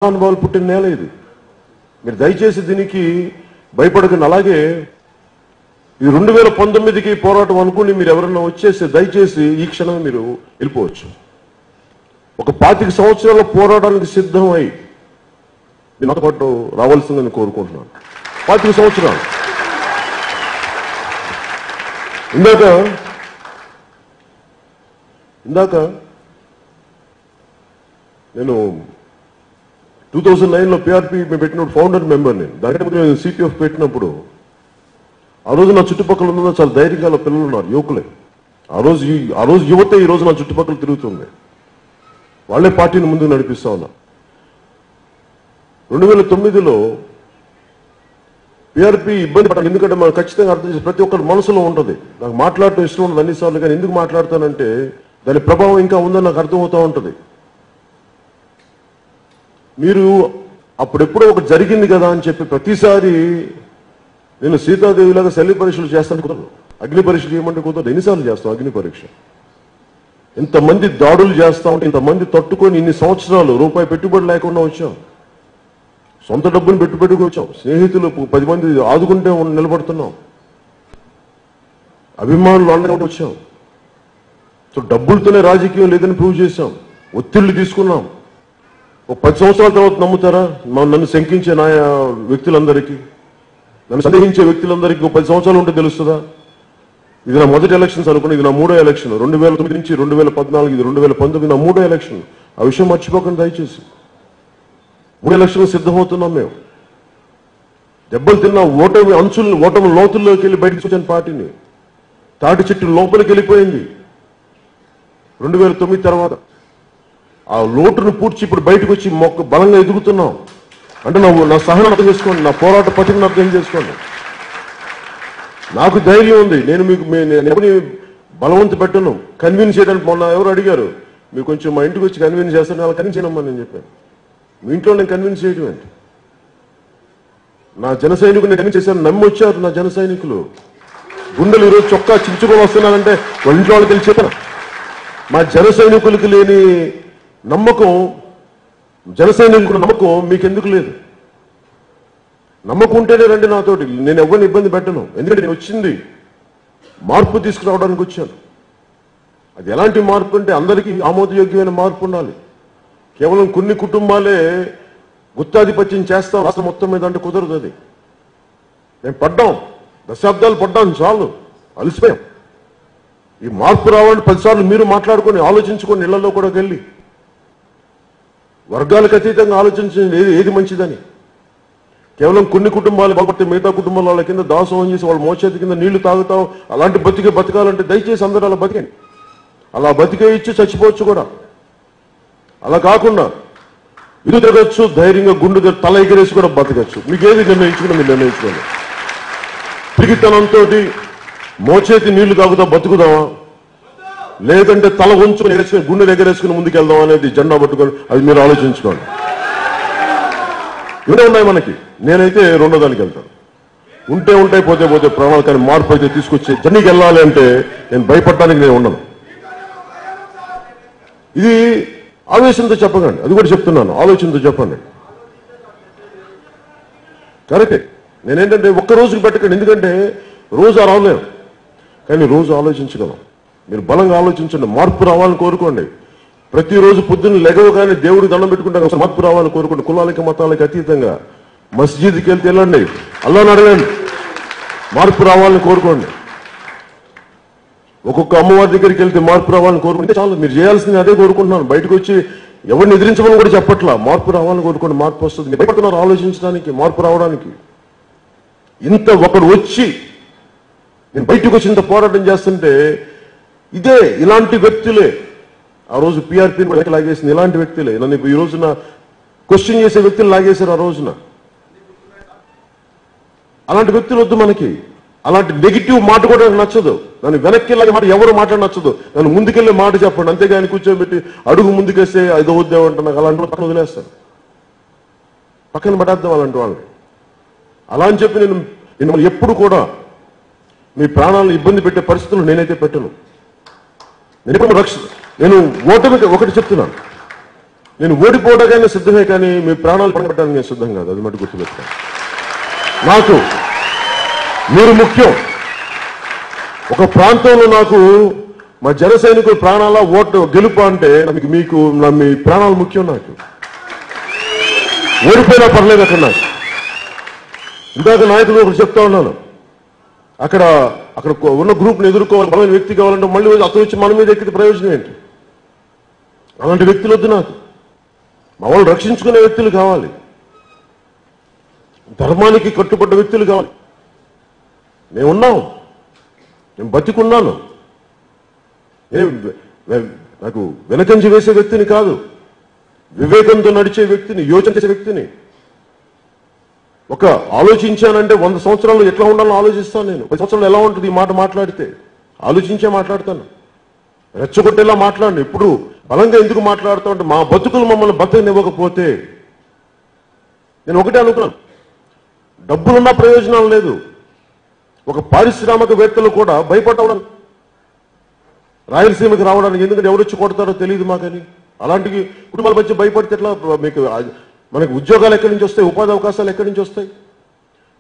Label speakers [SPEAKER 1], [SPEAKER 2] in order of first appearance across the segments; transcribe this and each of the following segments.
[SPEAKER 1] అనుభవాలు పుట్టిన నేల ఇది. మీరు దయచేసి దీనికి భయపడకండి. అలాగే ఈ 2019కి పోరాటం అనుకుని మీరు ఎవరన్నా వచ్చేసి దయచేసి ఈ క్షణం మీరు వెళ్ళిపోవచ్చు. ఒక 25 సంవత్సరాల పోరాటానికి సిద్ధమై నాతో పాటు రావాల్సిందని కోరుకుంటున్నాను. 25 సంవత్సరాలు. ఇందాక నేను 2009లో పిఆర్పి పెట్టినప్పుడు ఫౌండర్ మెంబర్ నేను. దాంట్లో సిపిఎఫ్ పెట్టినప్పుడు ఆ రోజు నా చుట్టుపక్కల ఉన్న చాలా ధైర్యంగా పిల్లలు ఉన్నారు, యువకులే. ఆ రోజు యువతే ఈ రోజు నా చుట్టుపక్కల తిరుగుతుంది. వాళ్లే పార్టీని ముందుకు నడిపిస్తా ఉన్నా. 2009లో పిఆర్పి ఇబ్బంది పడాలి. ఎందుకంటే మనం ఖచ్చితంగా అర్థం చేసి ప్రతి ఒక్కరి మనసులో ఉంటుంది. నాకు మాట్లాడటం ఇష్టం ఉండదు అన్నిసార్లు, కానీ ఎందుకు మాట్లాడతానంటే దాని ప్రభావం ఇంకా ఉందని నాకు అర్థమవుతూ ఉంటుంది. మీరు అప్పుడెప్పుడో ఒకటి జరిగింది కదా అని చెప్పి ప్రతిసారి నేను సీతాదేవిలాగా శల్య పరీక్షలు చేస్తాను కుదరదు. అగ్ని పరీక్ష చేయమంటే కుదరదు. ఎన్నిసార్లు చేస్తాం అగ్ని పరీక్ష? ఇంతమంది దాడులు చేస్తా ఉంటే ఇంతమంది తట్టుకొని ఇన్ని సంవత్సరాలు రూపాయి పెట్టుబడి లేకుండా వచ్చాం. సొంత డబ్బును పెట్టుబడికి వచ్చాం. స్నేహితులు 10 మంది ఆదుకుంటే నిలబడుతున్నాం. అభిమానులు అండగా వచ్చాం. సో డబ్బులతోనే రాజకీయం లేదని ప్రూవ్ చేశాం. ఒత్తిళ్లు తీసుకున్నాం. ఒక 10 సంవత్సరాల తర్వాత నమ్ముతారా? నన్ను శంకించే వ్యక్తులందరికీ, నన్ను సందేహించే వ్యక్తులందరికీ 10 సంవత్సరాలు ఉంటే తెలుస్తుందా? ఇది నా మొదటి ఎలక్షన్స్ అనుకుని, ఇది నా 3వ ఎలక్షన్. 2009 నుంచి 2014, ఇది 2019 నా 3వ ఎలక్షన్. ఆ విషయం మర్చిపోకండి దయచేసి. 3 ఎలక్షన్లు సిద్ధమవుతున్నాం మేము. దెబ్బలు తిన్న ఓటమి లోతుల్లోకి వెళ్ళి బయటకు వచ్చాను పార్టీని. తాటి చెట్టు లోపలికి వెళ్ళిపోయింది 2009 తర్వాత. ఆ లోటును పూడ్చి ఇప్పుడు బయటకు వచ్చి బలంగా ఎదుగుతున్నాం. అంటే నా సహనం అర్థం చేసుకోండి, నా పోరాట పట్టుకుని అర్థం చేసుకోండి. నాకు ధైర్యం ఉంది. నేను ఎవరిని బలవంత పెట్టను, కన్విన్స్ చేయడానికి. మొన్న ఎవరు అడిగారు, మీరు కొంచెం మా ఇంటికి వచ్చి కన్విన్స్ చేస్తాను, అలా కన్విన్స్ చేయనమ్మా నేను చెప్పాను. మీ ఇంట్లో నేను కన్విన్స్ చేయడం ఏంటి? నా జన సైనికులు నేను కన్విన్స్ చేశాను, నమ్మి వచ్చారు నా జన సైనికులు. గుండెలు ఈరోజు చొక్కా చించుకొని వస్తున్నానంటే వాళ్ళ ఇంట్లో వాళ్ళకి వెళ్ళి చెప్పాను. మా జన సైనికులకి లేని నమ్మకం, జన సైనికుల నమ్మకం మీకెందుకు లేదు? నమ్మకం ఉంటేనే రండి నాతోటి. నేను ఎవరిని ఇబ్బంది పెట్టను. ఎందుకంటే నేను వచ్చింది మార్పు తీసుకురావడానికి వచ్చాను. అది ఎలాంటి మార్పు అంటే అందరికీ ఆమోదయోగ్యమైన మార్పు ఉండాలి. కేవలం కొన్ని కుటుంబాలే గుత్తాధిపత్యం చేస్తాం రాష్ట్రం మొత్తం మీద అంటే కుదరదు. అది మేము పడ్డాం, దశాబ్దాలు పడ్డాం, చాలు, అలసిపోయాం. ఈ మార్పు రావాలని 10 సార్లు మీరు మాట్లాడుకొని ఆలోచించుకొని ఇళ్లలో కూడా వెళ్ళి వర్గాలకు అతీతంగా ఆలోచించండి ఏది మంచిదని. కేవలం కొన్ని కుటుంబాలు బాగుపడితే మిగతా కుటుంబాల వాళ్ళ కింద దాసోహం చేసి వాళ్ళ మోచేతి కింద నీళ్లు తాగుతాం. అలాంటి బతకాలంటే దయచేసి అందరూ అలా బతికండి. అలా బతికే ఇచ్చి చచ్చిపోవచ్చు కూడా. అలా కాకుండా ఇరు తిరగచ్చు, ధైర్యంగా గుండు తల ఎగిరేసి కూడా బతకచ్చు. మీకు ఏది నిర్ణయించుకున్నా మీరు నిర్ణయించుకోండి. పిరిగితనంతో మోచేతి నీళ్లు తాగుతా బతుకుదామా, లేదంటే తల ఉంచుకుని గుండె ఎగరేసుకుని ముందుకెళ్దాం అనేది జెండా పట్టుకొని అది మీరు ఆలోచించుకోండి. ఇవే ఉన్నాయి మనకి. నేనైతే రెండో దానికి వెళ్తాను. ఉంటాయి పోతే ప్రాణాలు. కానీ మార్పు అయితే తీసుకొచ్చి జర్నీకి వెళ్ళాలి అంటే నేను భయపడటానికి నేను ఉండను. ఇది ఆవేశంతో చెప్పకండి, అది కూడా చెప్తున్నాను, ఆలోచనతో చెప్పండి. కరెక్టే. నేనేంటంటే ఒక్క రోజుకి పెట్టకండి. ఎందుకంటే రోజు రాలేము, కానీ రోజు ఆలోచించగలం. మీరు బలంగా ఆలోచించండి. మార్పు రావాలని కోరుకోండి. ప్రతిరోజు పొద్దున్న లెగవగానే దేవుడికి దండం పెట్టుకుంటే మార్పు రావాలని కోరుకోండి. కులాలకి మతాలకి అతీతంగా మస్జిద్కి వెళ్తే వెళ్ళండి, అల్లాహ్ని అడగండి, మార్పు రావాలని కోరుకోండి. ఒక్కొక్క అమ్మవారి దగ్గరికి వెళ్తే మార్పు రావాలని కోరుకుంటే చాలు. మీరు చేయాల్సింది అదే కోరుకుంటున్నాను. బయటకు వచ్చి ఎవరిని ఎదిరించమని కూడా చెప్పట్లా. మార్పు రావాలని కోరుకోండి, మార్పు వస్తుంది. భయపడుతున్నారు ఆలోచించడానికి, మార్పు రావడానికి. ఇంత ఒకడు వచ్చి నేను బయటకు వచ్చి ఇంత పోరాటం చేస్తుంటే ఇలాంటి వ్యక్తులే ఆ రోజు పిఆర్పీని లాగేసింది. ఇలాంటి వ్యక్తులే నన్ను ఈ రోజున క్వశ్చన్ చేసే వ్యక్తులు లాగేశారు. ఆ రోజున అలాంటి వ్యక్తులు వద్దు మనకి. అలాంటి నెగిటివ్ మాట కూడా నాకు నచ్చదు. నన్ను వెనక్కి వెళ్ళే మాట ఎవరు మాట నచ్చదు. నన్ను ముందుకెళ్ళే మాట చెప్పండి, అంతేగాని కూర్చోబెట్టి అడుగు ముందుకేస్తే అది వద్దేమంటే నాకు అలాంటి పక్కన వదిలేస్తాను, పక్కన పడేద్దాం అలాంటి వాళ్ళని. అలా అని చెప్పి నేను ఎప్పుడు కూడా మీ ప్రాణాలను ఇబ్బంది పెట్టే పరిస్థితులు నేనైతే పెట్టను. నేను ఓటమికి ఒకటి చెప్తున్నాను, నేను ఓడిపోవడానికైనా సిద్ధమే, కానీ మీ ప్రాణాలు పడగొట్టడానికి నేను సిద్ధం కాదు. అది మటు గుర్తుపెట్టాను. నాకు మీరు ముఖ్యం. ఒక ప్రాంతంలో నాకు మా జన సైనికుల ప్రాణాల ఓటు గెలుపు అంటే మీకు మీ ప్రాణాలు ముఖ్యం. నాకు ఓడిపోయినా పర్లేదు. అక్కడ నాకు ఇందాక నాయకులు ఒకటి చెప్తా ఉన్నాను, అక్కడ ఉన్న గ్రూప్ని ఎదుర్కోవాలి, బలమైన వ్యక్తి కావాలంటే మళ్ళీ అతను వచ్చి మన మీద ఎక్కితే ప్రయోజనం ఏంటి? అలాంటి వ్యక్తులు వద్దు నాకు. మా వాళ్ళు రక్షించుకునే వ్యక్తులు కావాలి, ధర్మానికి కట్టుబడ్డ వ్యక్తులు కావాలి. మేమున్నాం, నేను బతికున్నాను. నాకు వెనకంజి వేసే వ్యక్తిని కాదు, వివేకంతో నడిచే వ్యక్తిని, యోచన చేసే వ్యక్తిని. ఒక ఆలోచించానంటే 100 సంవత్సరాలు ఎట్లా ఉండాలని ఆలోచిస్తాను. నేను 10 సంవత్సరాలు ఎలా ఉంటుంది ఈ మాట మాట్లాడితే ఆలోచించే మాట్లాడతాను. రెచ్చగొట్టేలా మాట్లాడిన ఇప్పుడు బలంగా ఎందుకు మాట్లాడుతా అంటే మా బతుకులు మమ్మల్ని బతకనివ్వకపోతే. నేను ఒకటే అనుకున్నాను, డబ్బులున్నా ప్రయోజనం లేదు. ఒక పారిశ్రామికవేత్తలు కూడా భయపడవడం రాయలసీమకి రావడానికి, ఎందుకంటే ఎవరు వచ్చి కొడతారో తెలియదు మాకని. అలాంటి కుటుంబాల మధ్య భయపడితే ఎట్లా? మీకు మనకి ఉద్యోగాలు ఎక్కడి నుంచి వస్తాయి? ఉపాధి అవకాశాలు ఎక్కడి నుంచి వస్తాయి?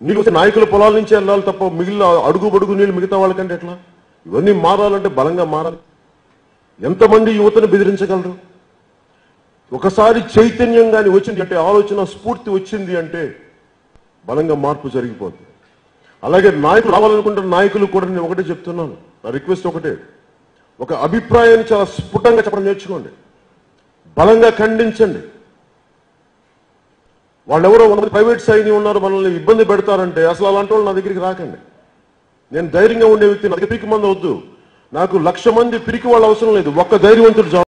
[SPEAKER 1] నీళ్ళు వస్తే నాయకుల పొలాల నుంచి వెళ్ళాలి తప్ప మిగిలిన అడుగు బడుగు నీళ్ళు మిగతా వాళ్ళకంటే ఎట్లా? ఇవన్నీ మారాలంటే బలంగా మారాలి. ఎంతమంది యువతను బెదిరించగలరు? ఒకసారి చైతన్యం కానీ వచ్చింది అంటే, ఆలోచన స్ఫూర్తి వచ్చింది అంటే బలంగా మార్పు జరిగిపోతుంది. అలాగే నాయకులు రావాలనుకుంటున్న నాయకులు కూడా నేను ఒకటే చెప్తున్నాను, నా రిక్వెస్ట్ ఒకటే, ఒక అభిప్రాయాన్ని చాలా స్ఫుటంగా చెప్పడం నేర్చుకోండి, బలంగా ఖండించండి. వాళ్ళెవరో 100 ప్రైవేట్ సైని ఉన్నారు మనల్ని ఇబ్బంది పెడతారంటే అసలు అలాంటి వాళ్ళు నా దగ్గరికి రాకండి. నేను ధైర్యంగా ఉండే వ్యక్తి, నా దగ్గర పిరికి మంది వద్దు. నాకు 1,00,000 మంది పిరికి వాళ్ళు అవసరం లేదు. ఒక్క ధైర్యవంతుడు